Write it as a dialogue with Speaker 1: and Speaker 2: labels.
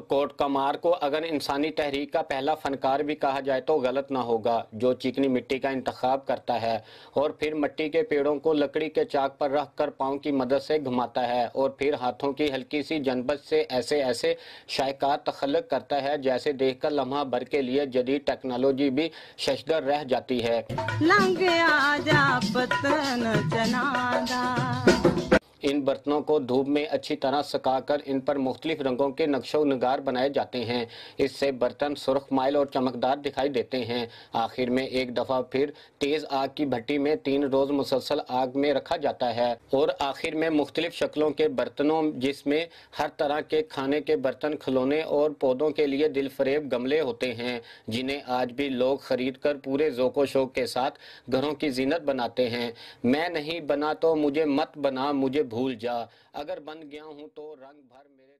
Speaker 1: Coat Kumar को अगर इंसानी तहरीक का पहला फनकार भी कहा जाए तो गलत ना होगा, जो चिकनी मिट्टी का इंतखाब करता है और फिर मिट्टी के पेड़ों को लकड़ी के चाक पर रख कर पाँव की मदद से घुमाता है और फिर हाथों की हल्की सी जनबत से ऐसे ऐसे शायकार तखल्लुक करता है जैसे देखकर लम्हा भर के लिए जदीद टेक्नोलॉजी भी शशदर रह जाती है। इन बर्तनों को धूप में अच्छी तरह सुखाकर इन पर मुख्तलिफ रंगों के नक्शो नगार बनाए जाते हैं। इससे बर्तन सुर्ख माइल और चमकदार दिखाई देते हैं। आखिर में एक दफ़ा फिर तेज़ आग की भट्टी में 3 रोज़ मुसलसल आग में रखा जाता है और आखिर में मुख्तलिफ शक्लों के बर्तनों जिसमें हर तरह के खाने के बर्तन, खिलौने और पौधों के लिए दिलफरेब गमले होते हैं, जिन्हें आज भी लोग खरीद कर पूरे ज़ौक़ व शौक़ के साथ घरों की जीनत बनाते हैं। मैं नहीं बना तो मुझे मत बना, मुझे भूल जा, अगर बन गया हूँ तो रंग भर मेरे